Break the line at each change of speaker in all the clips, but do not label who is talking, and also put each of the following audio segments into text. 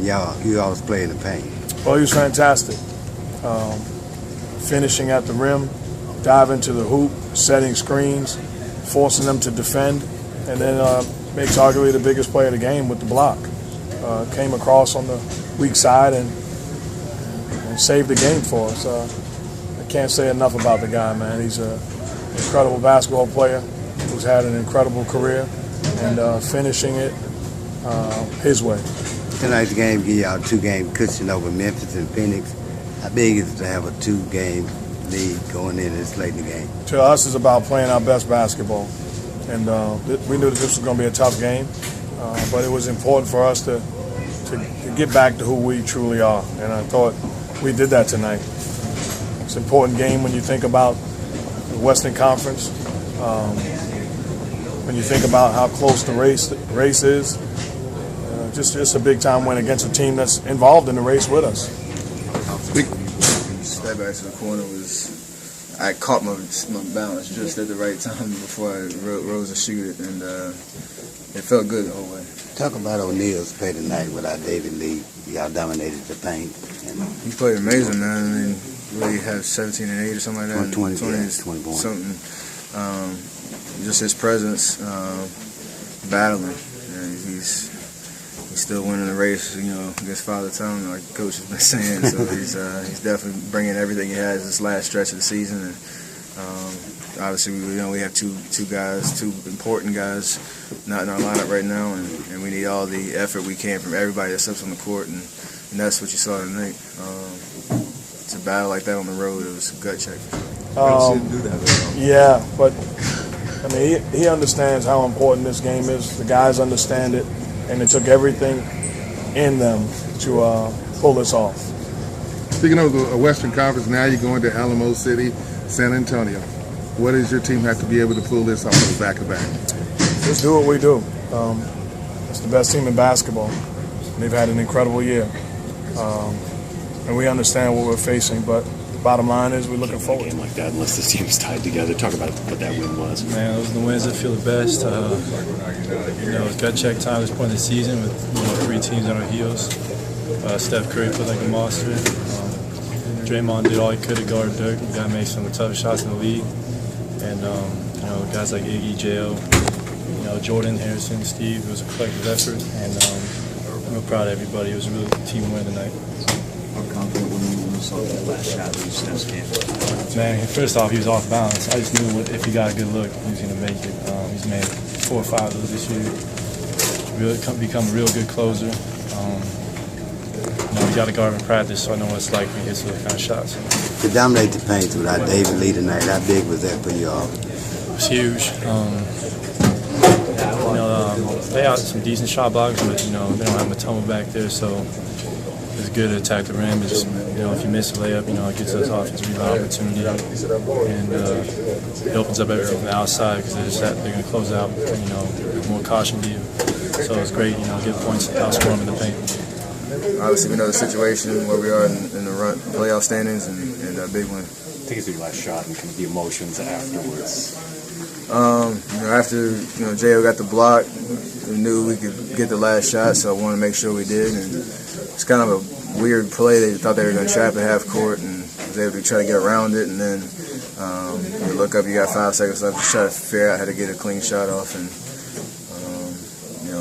and you always play in the paint.
Well, he was fantastic. Finishing at the rim, diving to the hoop, setting screens, forcing them to defend, and then makes arguably the biggest play of the game with the block. Came across on the weak side and saved the game for us. I can't say enough about the guy, man. He's an incredible basketball player who's had an incredible career and finishing it his way.
Tonight's game give y'all a 2-game cushion over Memphis and Phoenix. How big is it to have a 2-game lead going into this late in the game?
To us, it's about playing our best basketball. And we knew that this was going to be a tough game, but it was important for us to get back to who we truly are. And I thought we did that tonight. It's an important game when you think about the Western Conference, when you think about how close the race is. Just a big-time win against a team that's involved in the race with us.
Step back to the corner I caught my balance just at the right time before I rose to shoot it, and it felt good the whole way.
Talk about O'Neal's play tonight without David Lee. Y'all dominated the paint.
He played amazing, man. I mean, really had 17 and 8 or something like that.
20 points.
Something. Just his presence, battling. He's still winning the race, against Father Time, like Coach has been saying. So he's definitely bringing everything he has this last stretch of the season. And obviously, we have two important guys not in our lineup right now, and we need all the effort we can from everybody that steps on the court, and that's what you saw tonight. It's a battle like that on the road. It was a gut check.
Yeah, but I mean, he understands how important this game is. The guys understand it. And it took everything in them to pull this off.
Speaking of the Western Conference, now you're going to Alamo City, San Antonio. What does your team have to be able to pull this off on the back-to-back?
Just do what we do. It's the best team in basketball. They've had an incredible year. And we understand what we're facing, but bottom line is we're looking forward.
A game like that, unless this team's tied together. Talk about what that win was.
Man, those are the wins that feel the best. It's gut check time at this point in the season with 3 teams on our heels. Steph Curry played like a monster. Draymond did all he could to guard Dirk. The guy made some of the toughest shots in the league. And guys like Iggy, J.O., Jordan, Harrison, Steve. It was a collective effort, and I'm real proud of everybody. It was a really team win tonight.
How confident when you saw that last shot that Steph's game?
Man, first off, he was off balance. I just knew if he got a good look, he was going to make it. He's made 4 or 5 of those this year. Really become a real good closer. We got to guard him in practice, so I know what it's like when he hits those kind of shots.
To dominate the paint without David Lee tonight, how big was that for you all?
It was huge. They had some decent shot blocks, but they don't have Matoma back there, so it's good to attack the rim. It's just, if you miss a layup, it gets us offensive rebound opportunity, and it opens up everything from the outside because they're going to close out, more caution view. So it's great, get points, outscore them in the paint.
Obviously, we know the situation where we are in the run, playoff standings, and a big win.
Take us through your last shot and kind of the emotions afterwards.
After J.O. got the block, we knew we could get the last shot, so I wanted to make sure we did. And it's kind of a weird play. They thought they were going to trap at half court, and was able to try to get around it. And then you look up, you got 5 seconds left to try to figure out how to get a clean shot off. And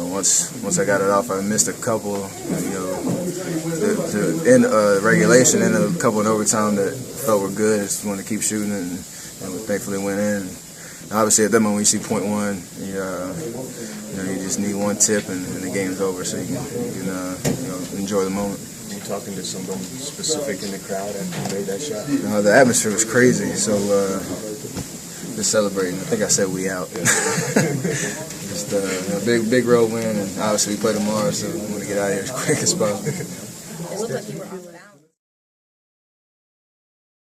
once I got it off, I missed a couple. To end regulation and a couple in overtime that felt were good. Just wanted to keep shooting, and thankfully went in. Obviously, at that moment, when you see .1, you just need one tip, and the game's over. So you can enjoy the moment.
Were you talking to someone specific in the crowd after you made that shot?
The atmosphere was crazy, so just celebrating. I think I said we out. Just big road win, and obviously we play tomorrow, so we want to get out of here as quick as possible.